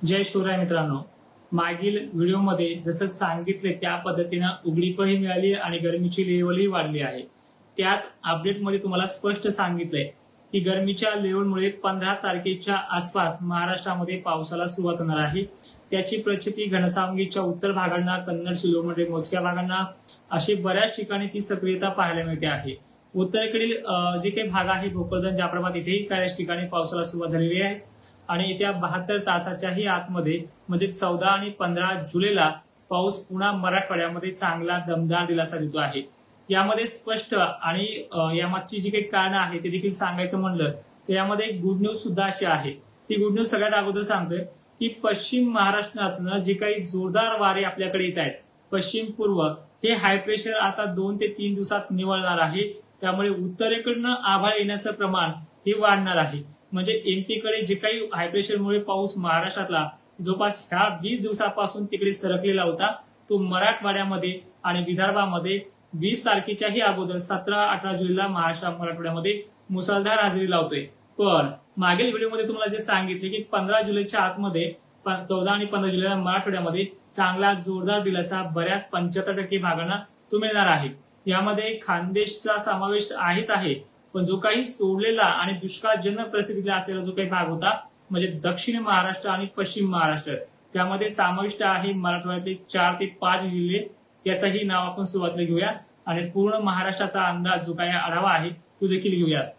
जय शिवराय मित्रांनो, मागील व्हिडिओमध्ये जसं सांगितले त्या पद्धतीने उघडीपही मिळाली आणि गरमीची लेवलही वाढली आहे। त्याच अपडेटमध्ये तुम्हाला स्पष्ट सांगितले की गरमीच्या लेवलमुळे 15 तारखेच्या आसपास महाराष्ट्रामध्ये पावसाला सुरुवात होणार आहे। त्याची प्रचिती घनसावंगीच्या उत्तर भागांना, कन्नड सिल्लोडमध्ये मोजक्या भागांना असे बऱ्याच ठिकाणी ती सक्रियता पाहायला मिळते आहे। उत्तरेकडील जे काही भाग आहे भोकरदन, जाफराबाद इथेही काही ठिकाणी पावसाला सुरुवात झालेली आहे आणि येत्या 72 तासाच्याही आतमध्ये म्हणजे 14 आणि 15 जुलैला पाऊस पुन्हा मराठवाड्यामध्ये चांगला दमदार दिलासा देतो आहे। यामध्ये स्पष्ट आणि यामागची जी काही कारणं आहे ते देखील सांगायचं म्हणलं तर यामध्ये गुड न्यूज सुद्धा अशी आहे। ती गुड न्यूज सगळ्यात अगोदर सांगतोय की पश्चिम महाराष्ट्रातनं जे काही जोरदार वारे आपल्याकडे येत आहेत पश्चिम पूर्व, हे हाय प्रेशर आता 2 ते 3 दिवसात निवळणार आहे। त्यामुळे उत्तरेकडनं आभाळ येण्याचं प्रमाण हे वाढणार आहे। म्हणजे एमपी कडे जे काही हाय प्रेशरमुळे पाऊस महाराष्ट्रातला जवळपास ह्या 20 दिवसापासून तिकडे सरकलेला होता तो मराठवाड्यामध्ये आणि विदर्भामध्ये 20 तारखेच्याही अगोदर 17-18 जुलैला मराठवाड्यामध्ये मुसळधार हजेरी लावतोय। पण मागील व्हिडिओमध्ये तुम्हाला जे सांगितले की 15 जुलैच्या आतमध्ये 14 आणि 15 जुलैला मराठवाड्यामध्ये चांगला जोरदार दिलासा बऱ्याच 75% भागांना तो मिळणार आहे। यामध्ये खानदेशचा समावेश आहेच आहे, पण जो काही सोडलेला आणि दुष्काळजन्य परिस्थितीला असलेला जो काही भाग होता म्हणजे दक्षिण महाराष्ट्र आणि पश्चिम महाराष्ट्र, त्यामध्ये समाविष्ट आहे मराठवाड्यातले 4 ते 5 जिल्हे। त्याचंही नाव आपण सुरुवातीला घेऊया आणि पूर्ण महाराष्ट्राचा अंदाज जो काही आढावा आहे तो देखील घेऊयात।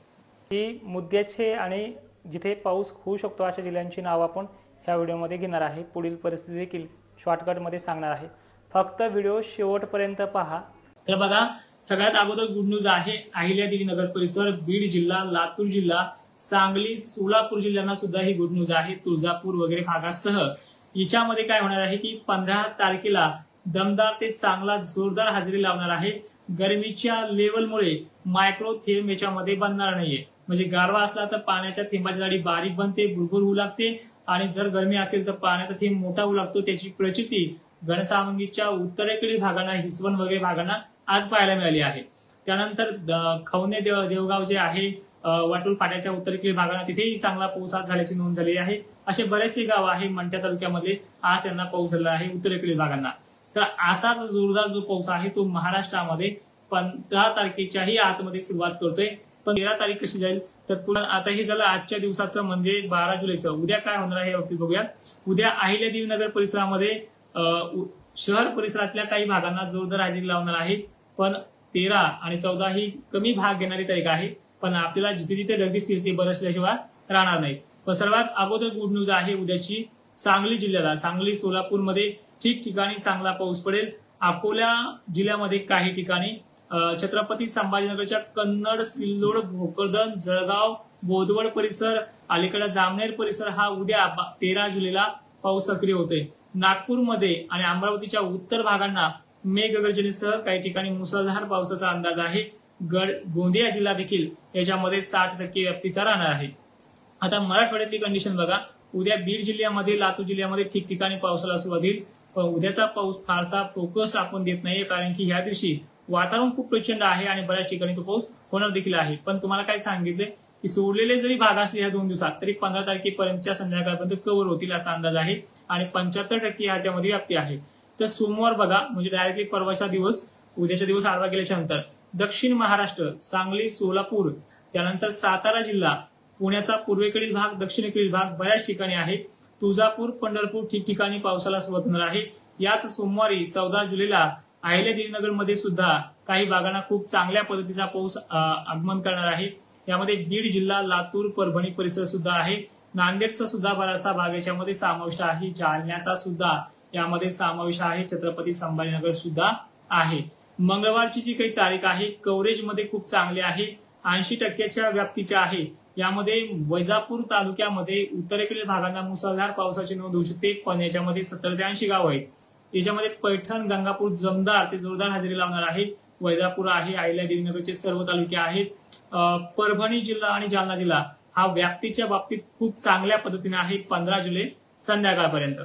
ही मुद्द्याचे आणि जिथे पाऊस होऊ शकतो अशा जिल्ह्यांची नाव आपण ह्या व्हिडिओमध्ये घेणार आहे। पुढील परिस्थिती देखील शॉर्टकटमध्ये सांगणार आहे, फक्त व्हिडिओ शेवटपर्यंत पहा। तर बघा, सगळ्यात अगोदर गुड न्यूज आहे अहिल्यादेवी नगर परिसर, बीड जिल्हा, लातूर जिल्हा, सांगली, सोलापूर जिल्ह्यांना सुद्धा ही गुड न्यूज आहे। तुळजापूर वगैरे भागासह याच्यामध्ये काय होणार आहे की 15 तारखेला दमदार ते चांगला जोरदार हजेरी लावणार आहे। गरमीच्या लेवलमुळे मायक्रो थेंब याच्यामध्ये बनणार नाहीये, म्हणजे गारवा असला तर पाण्याच्या थेंबाची जाडी बारीक बनते, बुरबुर होऊ लागते आणि जर गरमी असेल तर पाण्याचा थेंब मोठा होऊ लागतो। त्याची प्रचिती घनसावंगीच्या उत्तरेकडील भागांना, हिसवण वगैरे भागांना आज पाहायला मिळाली आहे। त्यानंतर खवणे देवगाव जे आहे वाटूळ फाट्याच्या उत्तरेकडील भागांना तिथेही चांगला पाऊस आज झाल्याची नोंद झाली आहे। असे बरेचसे गाव आहे मंठ्या तालुक्यामध्ये आज त्यांना पाऊस झाला आहे उत्तरेकडील भागांना। तर असाच जोरदार जो पाऊस आहे तो महाराष्ट्रामध्ये 15 तारखेच्याही आतमध्ये सुरुवात करतोय। पण 13 तारीख कशी जाईल तर पुन्हा आता हे झालं आजच्या दिवसाचं म्हणजे 12 जुलैचं। उद्या काय होणार आहे याबाबतीत बघूया। उद्या अहिल्यादेवी नगर परिसरामध्ये शहर परिसरातल्या काही भागांना जोरदार हजेरी लावणार आहे, पण 13 आणि 14 ही कमी भाग घेणारी तारीख आहे, पण आपल्याला जिथे जिथे गर्दी असतील ते बरसल्याशिवाय राहणार नाही। पण सर्वात अगोदर गुड न्यूज आहे उद्याची सांगली जिल्ह्याला, सांगली सोलापूरमध्ये ठिकठिकाणी चांगला पाऊस पडेल। अकोला जिल्ह्यामध्ये काही ठिकाणी, छत्रपती संभाजीनगरच्या कन्नड, सिल्लोड, भोकरदन, जळगाव, बोदवड परिसर, अलीकडे जामनेर परिसर हा उद्या 13 जुलैला पाऊस सक्रिय होतोय। नागपूरमध्ये आणि अमरावतीच्या उत्तर भागांना मेघगर्जनेसह काही ठिकाणी मुसळधार पावसाचा अंदाज आहे। गोंदिया जिल्हा देखील याच्यामध्ये 60% व्याप्तीचा राहणार आहे। आता मराठवाड्यातली कंडिशन बघा, उद्या बीड जिल्ह्यामध्ये, लातूर जिल्ह्यामध्ये ठिकठिकाणी पावसाला सुरुवात होईल, पण उद्याचा पाऊस फारसा फोकस आपण देत नाहीये, कारण की ह्या दिवशी वातावरण खूप प्रचंड आहे आणि बऱ्याच ठिकाणी तो पाऊस होणार देखील आहे। पण तुम्हाला काय सांगितले की सोडलेले जरी भाग असले या 2 दिवसात तरी 15 तारखेपर्यंतच्या संध्याकाळपर्यंत कव्हर होतील असा अंदाज आहे आणि 75% ह्याच्यामध्ये व्याप्ती आहे। तर सोमवार बघा, म्हणजे डायरेक्टली परवाचा दिवस, उद्याच्या दिवस आढावा गेल्याच्या नंतर दक्षिण महाराष्ट्र, सांगली, सोलापूर, त्यानंतर सातारा जिल्हा, पुण्याचा पूर्वेकडील भाग, दक्षिणेकडील भाग बऱ्याच ठिकाणी आहे। तुळजापूर, पंढरपूर ठिकठिकाणी पावसाला सुरुवात होणार आहे। याच सोमवारी 14 जुलैला अहिल्यादेवी नगरमध्ये सुद्धा काही भागांना खूप चांगल्या पद्धतीचा पाऊस आगमन करणार आहे। यामध्ये बीड जिल्हा, लातूर, परभणी परिसर सुद्धा आहे। नांदेडचा सुद्धा बराचसा भाग याच्यामध्ये समाविष्ट आहे। जालन्याचा सुद्धा यामध्ये समावेश आहे। छत्रपती संभाजीनगर सुद्धा आहे। मंगळवारची जी काही तारीख आहे कव्हरेजमध्ये खूप चांगली आहे, 80% व्याप्तीच्या आहे। यामध्ये वैजापूर तालुक्यामध्ये उत्तरेकडील भागांना मुसळधार पावसाची नोंद होऊ शकते, पण याच्यामध्ये 70 ते 80 गाव आहेत। याच्यामध्ये पैठण, गंगापूर दमदार ते जोरदार हजेरी लावणार आहे। वैजापूर आहे, अहिल्यादेवी नगरचे सर्व तालुके आहेत। परभणी जिल्हा आणि जालना जिल्हा हा व्याप्तीच्या बाबतीत खूप चांगल्या पद्धतीने आहे 15 जुलै संध्याकाळपर्यंत।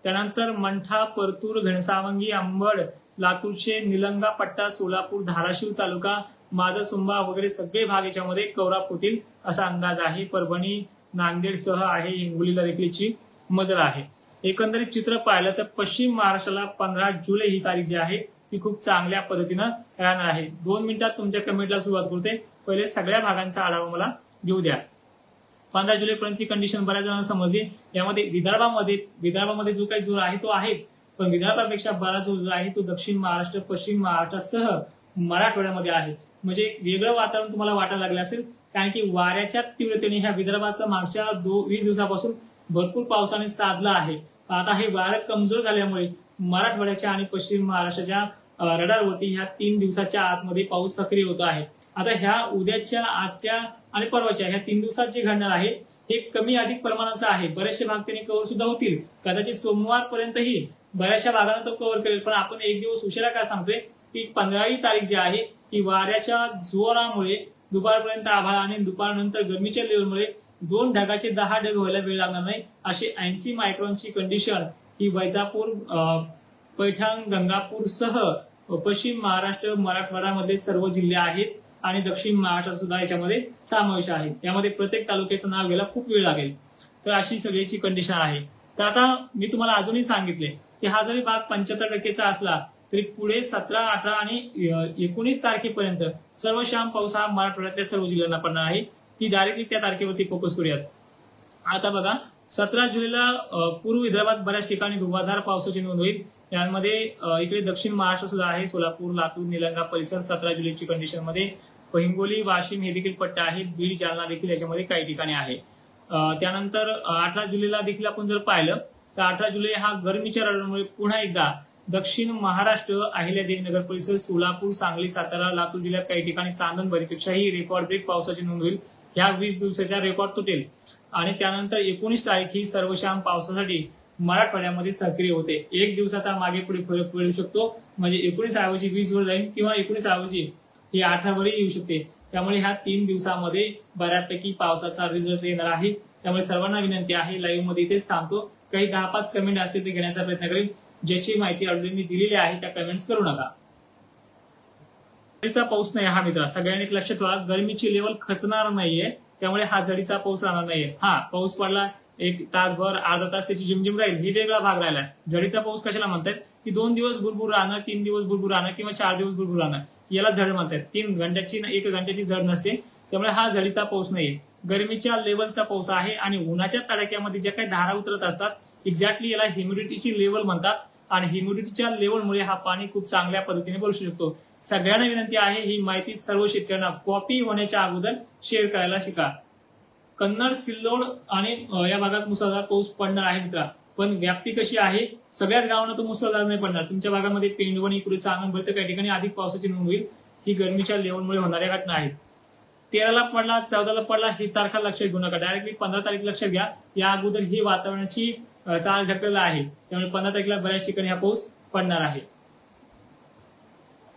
त्यानंतर मंठा, परतूर, घनसावंगी, अंबड, लातूरचे निलंगा पट्टा, सोलापूर, धाराशिव तालुका, माझासुंबा वगैरे सगळे भाग याच्यामध्ये कव्हर होतील असा अंदाज आहे। परभणी, नांदेडसह आहे, हिंगोलीला देखील मजल आहे। एकंदरीत चित्र पाहिलं तर पश्चिम महाराष्ट्राला 15 जुलै ही तारीख जी आहे ती खूप चांगल्या पद्धतीनं राहणार आहे. 2 मिनिटात तुमच्या कमेंटला सुरुवात करते. पहिले सगळ्या भागांचा आढावा मला घेऊ द्या. 15 जुलैपर्यंतची कंडिशन बऱ्याच जणांना समजली. यामध्ये विदर्भामध्ये जो काही जोर आहे तो आहेच, पण विदर्भापेक्षा बराच जो आहे तो दक्षिण महाराष्ट्र, पश्चिम महाराष्ट्रासह मराठवाड्यामध्ये आहे. म्हणजे एक वेगळं वातावरण तुम्हाला वाटायला लागलं असेल, कारण की वाऱ्याच्या तीव्रतेने ह्या विदर्भाचं मागच्या 20 दिवसापासून भरपूर पावसाने साधलं आहे. आता हे वारं कमजोर झाल्यामुळे मराठवाड्याच्या आणि पश्चिम महाराष्ट्राच्या रडारवरती ह्या 3 दिवसाच्या आतमध्ये पाऊस सक्रिय होत आहे. आता ह्या उद्याच्या, आजच्या आणि परवाच्या ह्या 3 दिवसात जे घडणार आहे हे कमी अधिक प्रमाणाचं आहे. बरेचसे भाग त्याने कव्हर सुद्धा होतील. कदाचित सोमवारपर्यंतही बऱ्याचशा भागांना तो कव्हर करेल. पण आपण एक दिवस उशिरा काय सांगतोय की 15वी तारीख जी आहे की वाऱ्याच्या जोरामुळे दुपारपर्यंत आभाळ आणि दुपारनंतर गरमीच्या लेवलमुळे 2 ढगाचे 10 ढग व्हायला वेळ लागणार नाही. अशी 80 मायक्रॉनची कंडिशन ही वैजापूर, पैठण, गंगापूर सह पश्चिम महाराष्ट्र, मराठवाड्यामध्ये सर्व जिल्हे आहेत आणि दक्षिण महाराष्ट्र सुद्धा याच्यामध्ये समावेश आहे. यामध्ये प्रत्येक तालुक्याचं नाव घ्यायला खूप वेळ लागेल. तर अशी सगळ्याची कंडिशन आहे. तर आता मी तुम्हाला अजूनही सांगितले की हा जरी भाग 75%चा असला तरी पुढे 17, 18 आणि 19 तारखेपर्यंत सर्व श्याम पाऊस हा मराठवाड्यातल्या सर्व जिल्ह्यांना पडणार आहे. ती डायरेक्टली त्या तारखेवरती फोकस करूयात. आता बघा, 17 जुलैला पूर्व विदर्भात बऱ्याच ठिकाणी धुवाधार पावसाची नोंद होईल. यामध्ये इकडे दक्षिण महाराष्ट्र सुद्धा आहे. सोलापूर, लातूर, निलंगा परिसर 17 जुलैची कंडिशन मध्ये. हिंगोली, वाशिम हे देखील पट्टे आहेत. बीड, जालना देखील याच्यामध्ये काही ठिकाणी आहे. त्यानंतर 18 जुलैला देखील आपण जर पाहिलं तर 18 जुलै हा गरमीच्या रडारमुळे पुन्हा एकदा दक्षिण महाराष्ट्र, अहिल्यादेवी नगर परिसर, सोलापूर, सांगली, सातारा, लातूर जिल्ह्यात काही ठिकाणी चांदणबरीपेक्षाही रेकॉर्ड ब्रेक पावसाची नोंद होईल. ह्या 20 दिवसाच्या रेकॉर्ड तुटेल. आणि त्यानंतर 19 तारीख ही सर्वश्याम पावसासाठी मराठवाड्यामध्ये सक्रिय होते. 1 दिवसाचा मागे पुढे फरक पडू शकतो. म्हणजे 19 ऐवजी 20 वर जाईल किंवा 19 ऐवजी ही 18 वरही येऊ शकते. त्यामुळे ह्या 3 दिवसामध्ये बऱ्यापैकी पावसाचा रिझल्ट येणार आहे. त्यामुळे सर्वांना विनंती आहे, लाईव्ह मध्ये इथेच थांबतो. काही 10-5 कमेंट असतील ते घेण्याचा प्रयत्न करेल. ज्याची माहिती ऑलरेडी मी दिलेली आहे त्या कमेंट्स करू नका. जडीचा पाऊस नाही हा मित्र, सगळ्यांनी लक्षात ठेवा. गरमीची लेवल खचणार नाहीये, त्यामुळे हा जडीचा पाऊस राहणार नाहीये. हा पाऊस पडला 1 तासभर, अर्धा तास त्याची झिमझिम राहील, ही वेगळा भाग राहिला. जडीचा पाऊस कशाला म्हणतात की 2 दिवस भुरभुर राहणं, 3 दिवस भुरभुर राहणं किंवा 4 दिवस भुरभुर राहणं, याला झड म्हणतात. 3 घंट्याची 1 घंट्याची झड नसते. त्यामुळे हा जडीचा पाऊस नाहीये, गरमीच्या लेवलचा पाऊस आहे. आणि उन्हाच्या तडाख्यामध्ये ज्या काही धारा उतरत असतात एक्झॅक्टली याला ह्युमिडिटीची लेवल म्हणतात. आणि ह्युमिडिटीच्या लेवलमुळे हा पाणी खूप चांगल्या पद्धतीने बरसू शकतो. सगळ्यांना विनंती आहे, ही माहिती सर्व शेतकऱ्यांना कॉपी होण्याच्या अगोदर शेअर करायला शिका. कन्नड, सिल्लोड आणि या भागात मुसळधार पाऊस पडणार आहे मित्रा. पण व्याप्ती कशी आहे, सगळ्याच गावांना तो मुसळधार नाही पडणार. तुमच्या भागामध्ये पेंडवण, इकडे चांगण, काही ठिकाणी अधिक पावसाची नोंद होईल. ही गरमीच्या लेवलमुळे होणाऱ्या घटना आहेत. 13ला पडला, 14ला पडला, ही तारखा लक्षात घेऊ नका. डायरेक्टली 15 तारीख लक्षात घ्या. या अगोदर ही वातावरणाची चाल ढकलला आहे. त्यामुळे 15 तारखेला बऱ्याच ठिकाणी हा पाऊस पडणार आहे.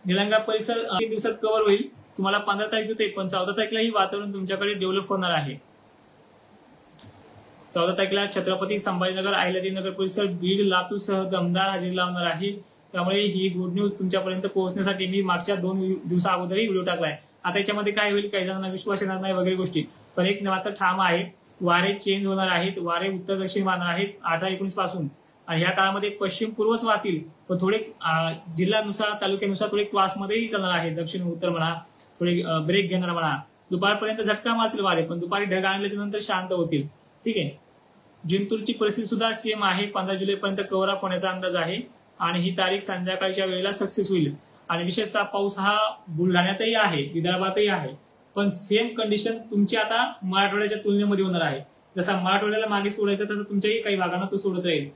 निलंगा परिसर 3 दिवसात कव्हर होईल. तुम्हाला 15 तारीख होते, पण 14 तारखेला ही वातावरण तुमच्याकडे डेव्हलप होणार आहे. 14 तारखेला छत्रपती संभाजीनगर, अहिल्यादेवी नगर परिसर, बीड, लातूर सह दमदार हजेरी लावणार आहे. त्यामुळे ही गुड न्यूज तुमच्यापर्यंत पोहोचण्यासाठी मी मागच्या 2 दिवसा अगोदरही व्हिडिओ टाकलाय. आता याच्यामध्ये काय होईल, काही जणांना विश्वास येणार नाही वगैरे गोष्टी, पण एक मात्र ठाम आहे, वारे चेंज होणार आहेत. वारे उत्तर दक्षिण वाहणार आहेत 18-19 पासून. आणि ह्या काळामध्ये पश्चिम पूर्वच वाहतील, पण थोडे जिल्ह्यानुसार, तालुक्यानुसार थोडे क्लासमध्येही चालणार आहे. दक्षिण उत्तर म्हणा, थोडे ब्रेक घेणार म्हणा. दुपारपर्यंत झटका मारतील वारे, पण दुपारी ढग आणल्याच्या नंतर शांत होतील. ठीक आहे. जिंतूरची परिस्थिती सुद्धा सेम आहे. 15 जुलैपर्यंत कव्हर अप होण्याचा अंदाज आहे. आणि ही तारीख संध्याकाळच्या वेळेला सक्सेस होईल. आणि विशेषतः पाऊस हा बुलढाण्यातही आहे, विदर्भातही आहे. पण सेम कंडिशन तुमची आता मराठवाड्याच्या तुलनेमध्ये होणार आहे. जसा मराठवाड्याला मागे सोडायचा तसं तुमच्याही काही भागांना तो सोडत राहील.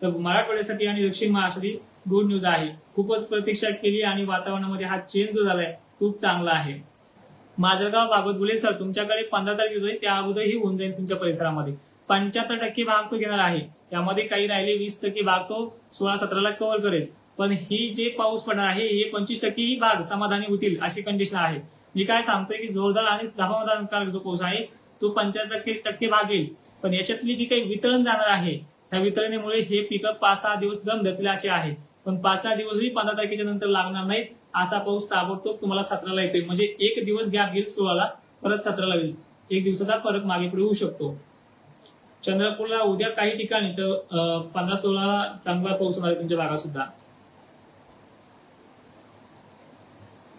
तर मराठवाड्यासाठी आणि दक्षिण महाराष्ट्रासाठी गुड न्यूज आहे. खूपच प्रतीक्षा केली आणि वातावरणामध्ये हा चेंज जो झालाय खूप चांगला आहे. माझगाव, भागवत बुले सर, तुमच्याकडे 15 तारीख होईल, त्या अगोदरही होऊन जाईल तुमच्या परिसरामध्ये. 75% भाग तो घेणार आहे. त्यामध्ये काही राहिले 20% भाग तो 16-17ला कव्हर करेल. पण ही जे पाऊस पडणार आहे हे 25% ही भाग समाधानी होतील अशी कंडिशन आहे. मी काय सांगतोय की जोरदार आणि धमाधमकारक जो पाऊस आहे तो 75% भाग येईल. पण याच्यातली जी काही वितरण जाणार आहे त्या वितरणेमुळे हे पिकअप 5-6 दिवस दम धरतील असे आहे. पण 5-6 दिवसही 15 तारखेच्या नंतर लागणार नाहीत. असा पाऊस ताबडतोब तुम्हाला 17ला येतोय. म्हणजे 1 दिवस गॅप घेईल 16ला, परत 17ला येईल. 1 दिवसाचा फरक मागे पुढे होऊ शकतो. चंद्रपूरला उद्या काही ठिकाणी तर 15-16 चांगला पाऊस होणार आहे तुमच्या भागात सुद्धा.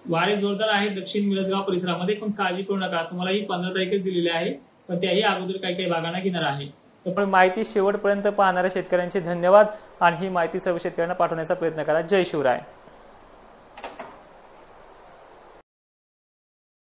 वारे जोरदार आहे दक्षिण मिरजगाव परिसरामध्ये, पण काळजी करू नका, तुम्हाला ही 15 तारीखच दिलेली आहे, पण त्याही अगोदर काही काही भागांना घेणार आहे. पण माहिती शेवटपर्यंत पाहणाऱ्या शेतकऱ्यांचे धन्यवाद आणि ही माहिती सर्व शेतकऱ्यांना पाठवण्याचा प्रयत्न करा. जय शिवराय.